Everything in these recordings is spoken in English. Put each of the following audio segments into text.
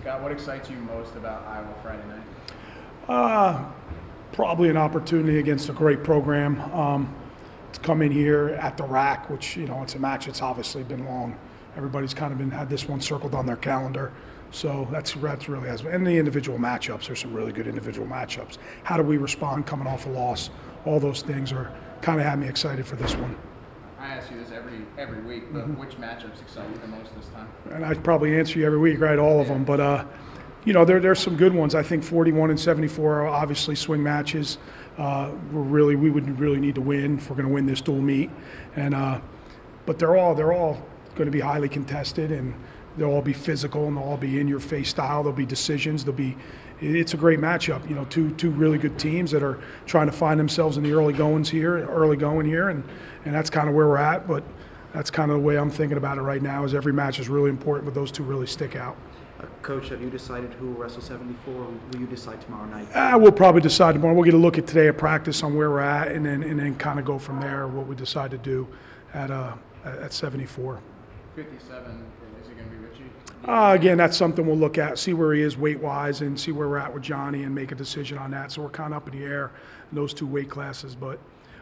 Scott, what excites you most about Iowa Friday night? Probably an opportunity against a great program to come in here at the rack, which, it's a match that's obviously been long. Everybody's kind of had this one circled on their calendar. So that's really has. And the individual matchups, there's some really good individual matchups. How do we respond coming off a loss? All those things are kind of have me excited for this one. I ask you this every week, but which matchups excite you the most this time? And I'd probably answer you every week, right? All of them. But, there's some good ones. I think 41 and 74 are obviously swing matches. We would really need to win if we're going to win this dual meet. And but they're all going to be highly contested, and they'll all be physical, and they'll all be in-your-face style. There'll be decisions. It's a great matchup. Two really good teams that are trying to find themselves in the early going here, and that's kind of where we're at. But that's kind of the way I'm thinking about it right now. Is every match is really important, but those two really stick out. Coach, have you decided who will wrestle 74, or will you decide tomorrow night? We'll probably decide tomorrow. We'll get a look at today at practice on where we're at, and then kind of go from there. What we decide to do at 74. 57. Is it going to be Richie? Again, that's something we'll look at, see where he is weight-wise, and see where we're at with Johnny, and make a decision on that. So we're kind of up in the air in those two weight classes, but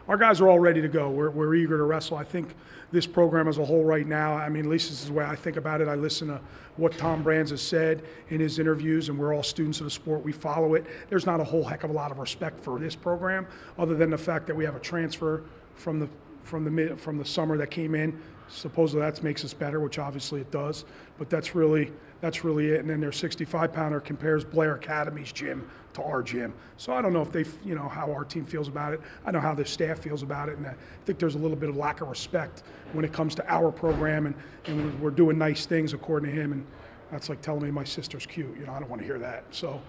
our guys are all ready to go. We're eager to wrestle. I think this program as a whole right now, at least this is the way I think about it. I listen to what Tom Brands has said in his interviews, and we're all students of the sport. We follow it. There's not a whole heck of a lot of respect for this program, other than the fact that we have a transfer from the summer that came in. Supposedly that makes us better, which obviously it does. But that's really it. And then their 65-pounder compares Blair Academy's gym to our gym. So I don't know if they, how our team feels about it. I know how the staff feels about it, and I think there's a little bit of lack of respect when it comes to our program, and we're doing nice things according to him. And that's like telling me my sister's cute. I don't want to hear that. So.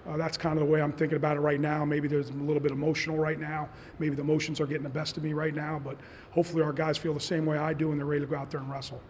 That's kind of the way I'm thinking about it right now. Maybe there's a little bit emotional right now. Maybe the emotions are getting the best of me right now. But hopefully our guys feel the same way I do, and they're ready to go out there and wrestle.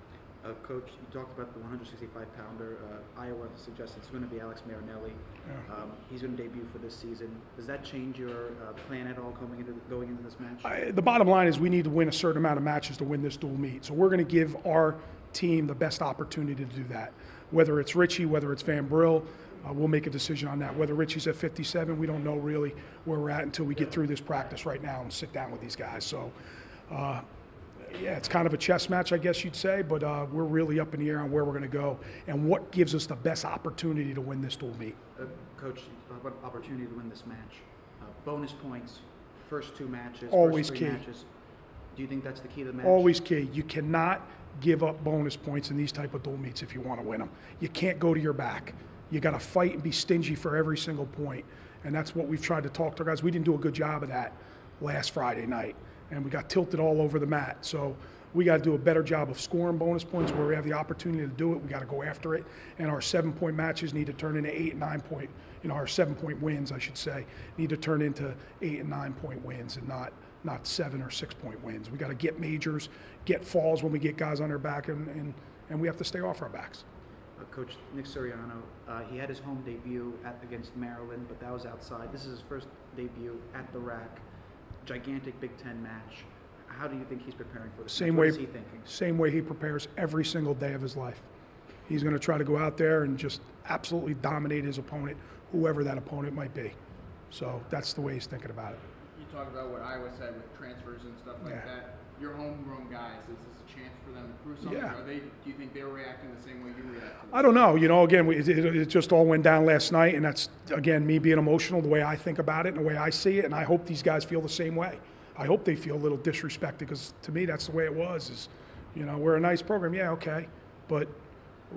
Coach, you talked about the 165-pounder. Iowa suggests it's going to be Alex Marinelli. Yeah. He's going to debut for this season. Does that change your plan at all going into this match? The bottom line is we need to win a certain amount of matches to win this dual meet. So we're going to give our team the best opportunity to do that. Whether it's Richie, whether it's Van Brill, we'll make a decision on that. Whether Richie's at 57, we don't know really where we're at until we get through this practice right now and sit down with these guys. So, it's kind of a chess match, I guess you'd say, but we're really up in the air on where we're going to go and what gives us the best opportunity to win this dual meet. Coach, what opportunity to win this match? Bonus points, first two matches, always first three key. Matches. Do you think that's the key to the match? Always key. You cannot give up bonus points in these type of dual meets if you want to win them. You can't go to your back. You got to fight and be stingy for every single point, and that's what we've tried to talk to our guys. We didn't do a good job of that last Friday night, and we got tilted all over the mat. So we got to do a better job of scoring bonus points where we have the opportunity to do it. We got to go after it, and our 7-point matches need to turn into 8 and 9 point. Our 7-point wins, I should say, need to turn into 8 and 9 point wins, and not 7 or 6-point wins. We got to get majors, get falls when we get guys on their back, and we have to stay off our backs. Coach Nick Suriano, he had his home debut against Maryland, but that was outside. This is his first debut at the rack. Gigantic Big Ten match. How do you think he's preparing for this? What is he thinking? Same way he prepares every single day of his life. He's going to try to go out there and just absolutely dominate his opponent, whoever that opponent might be. So that's the way he's thinking about it. You talk about what Iowa said with transfers and stuff like that. Your homegrown guys, is this a chance for them to prove something? Yeah. Do you think they were reacting the same way you reacted? I don't know. Again, it just all went down last night, and that's, again, me being emotional, the way I think about it and the way I see it, and I hope these guys feel the same way. I hope they feel a little disrespected, because to me that's the way it was. Is, we're a nice program, yeah, okay, but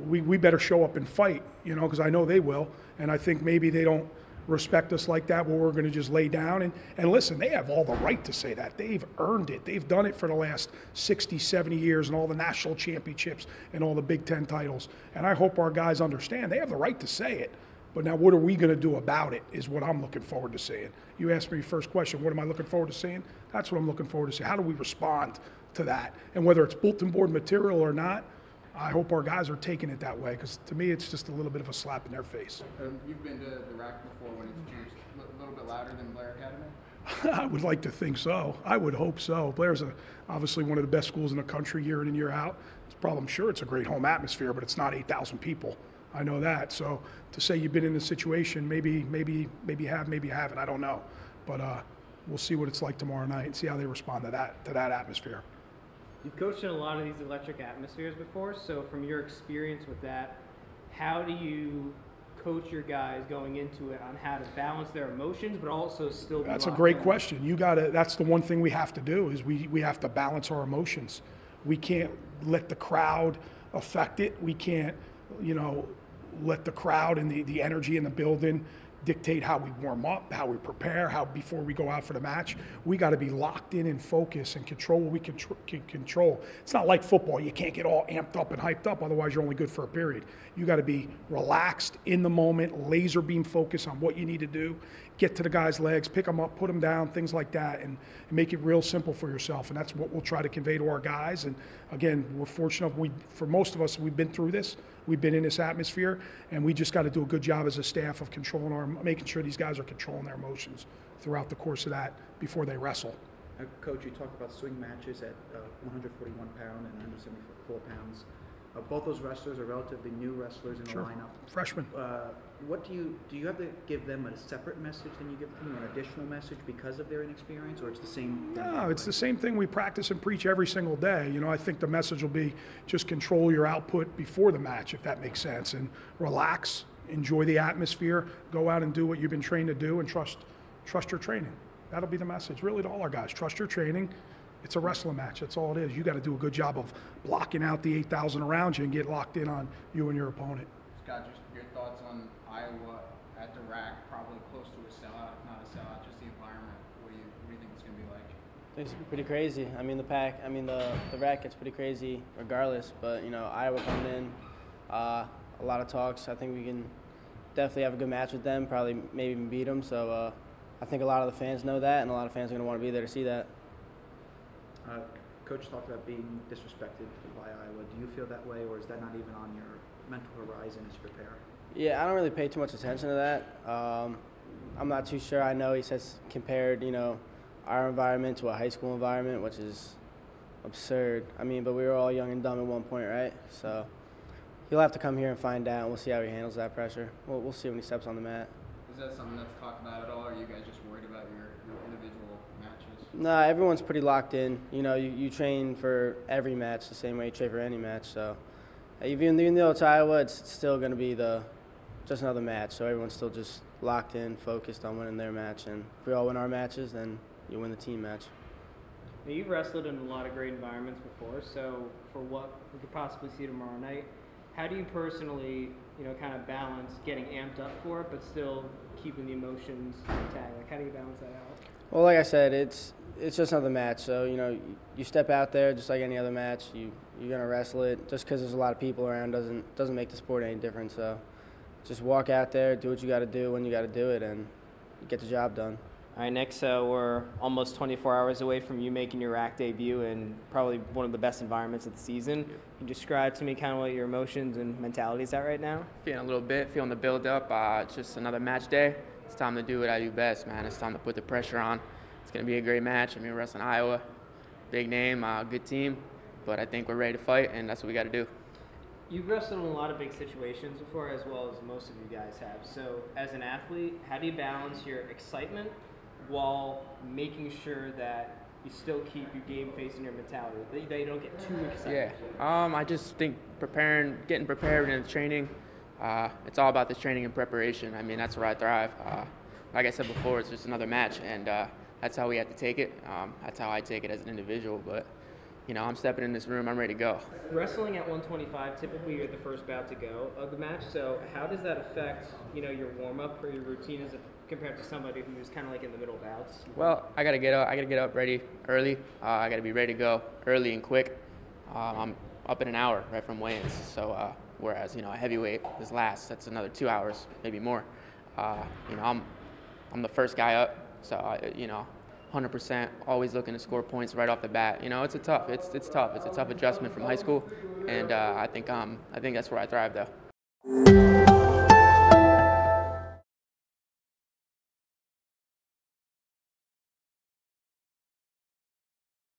we better show up and fight, because I know they will, and I think maybe they don't respect us like that, where we're going to just lay down. And listen, they have all the right to say that. They've earned it. They've done it for the last 60, 70 years, and all the national championships and all the Big Ten titles. And I hope our guys understand they have the right to say it. But now what are we going to do about it is what I'm looking forward to seeing. You asked me first question, what am I looking forward to seeing? That's what I'm looking forward to seeing. How do we respond to that? And whether it's bulletin board material or not, I hope our guys are taking it that way, because to me it's just a little bit of a slap in their face. You've been to the rack before when it's changed a little bit louder than Blair Academy? I would like to think so. I would hope so. Blair's obviously one of the best schools in the country year in and year out. I'm sure it's a great home atmosphere, but it's not 8,000 people. I know that. So to say you've been in a situation, maybe you have, maybe you haven't. I don't know, but we'll see what it's like tomorrow night and see how they respond to that atmosphere. You've coached in a lot of these electric atmospheres before, so from your experience with that, how do you coach your guys going into it on how to balance their emotions but also still be That's a locked great in? question. That's the one thing we have to do is we have to balance our emotions. We can't let the crowd affect it. We can't, let the crowd and the energy in the building dictate how we warm up, how we prepare, how before we go out for the match. We got to be locked in and focused and control what we can control. It's not like football. You can't get all amped up and hyped up, otherwise you're only good for a period. You got to be relaxed in the moment, laser beam focus on what you need to do, get to the guy's legs, pick them up, put them down, things like that, and make it real simple for yourself. And that's what we'll try to convey to our guys. And again, we're fortunate. For most of us, we've been through this. We've been in this atmosphere, and we just got to do a good job as a staff of making sure these guys are controlling their emotions throughout the course of that before they wrestle. Coach, you talked about swing matches at 141 pound and 174 pounds. Both those wrestlers are relatively new wrestlers in the lineup. Freshmen. What do you have to give them a separate message than you give them, an additional message because of their inexperience, or it's the same thing? No, it's the same thing we practice and preach every single day. I think the message will be just control your output before the match, if that makes sense, and relax, enjoy the atmosphere, go out and do what you've been trained to do, and trust your training. That'll be the message, really, to all our guys. Trust your training. It's a wrestling match. That's all it is. You got to do a good job of blocking out the 8,000 around you and get locked in on you and your opponent. Scott, just your thoughts on Iowa at the rack, probably close to a sellout, if not a sellout, just the environment. What do you think it's going to be like? I think it's gonna be pretty crazy. The rack gets pretty crazy regardless, but Iowa coming in, a lot of talks. I think we can definitely have a good match with them, probably maybe even beat them. So I think a lot of the fans know that, and a lot of fans are going to want to be there to see that. Coach talked about being disrespected by Iowa. Do you feel that way, or is that not even on your mental horizon as you prepare? Yeah, I don't really pay too much attention to that. I'm not too sure. I know he says compared, our environment to a high school environment, which is absurd. But we were all young and dumb at one point, right? So he'll have to come here and find out, and we'll see how he handles that pressure. We'll see when he steps on the mat. Is that something that's talked about at all, or are you guys just worried about your individual matches? Nah, everyone's pretty locked in. You train for every match the same way you train for any match. So even though it's Iowa, it's still going to be just another match. So everyone's still just locked in, focused on winning their match. And if we all win our matches, then you win the team match. Now, you've wrestled in a lot of great environments before, so for what we could possibly see tomorrow night, how do you personally, kind of balance getting amped up for it, but still keeping the emotions intact? Like, how do you balance that out? Well, like I said, it's just another match. So, you step out there just like any other match. You're going to wrestle it. Just because there's a lot of people around doesn't make the sport any different. So just walk out there, do what you got to do when you got to do it, and get the job done. All right, Nick, so we're almost 24 hours away from you making your rack debut in probably one of the best environments of the season. Can you describe to me kind of what your emotions and mentality is at right now? Feeling a little bit, feeling the build-up. It's just another match day. It's time to do what I do best, man. It's time to put the pressure on. It's going to be a great match. We're wrestling Iowa. Big name, good team. But I think we're ready to fight, and that's what we got to do. You've wrestled in a lot of big situations before, as well as most of you guys have. So as an athlete, how do you balance your excitement while making sure that you still keep your game face and your mentality, that you don't get too excited? Yeah, I just think getting prepared in the training, it's all about the training and preparation. That's where I thrive. Like I said before, it's just another match, and that's how we have to take it. That's how I take it as an individual, but I'm stepping in this room, I'm ready to go. Wrestling at 125, typically you're the first bout to go of the match, so how does that affect, your warm-up or your routine compared to somebody who's kind of like in the middle bouts? Well, I gotta get up ready early. I gotta be ready to go early and quick. I'm up in an hour right from weigh-ins. So whereas a heavyweight is last, that's another 2 hours, maybe more. I'm the first guy up, so 100%, always looking to score points right off the bat. It's tough. It's tough. It's a tough adjustment from high school, and I think that's where I thrive though.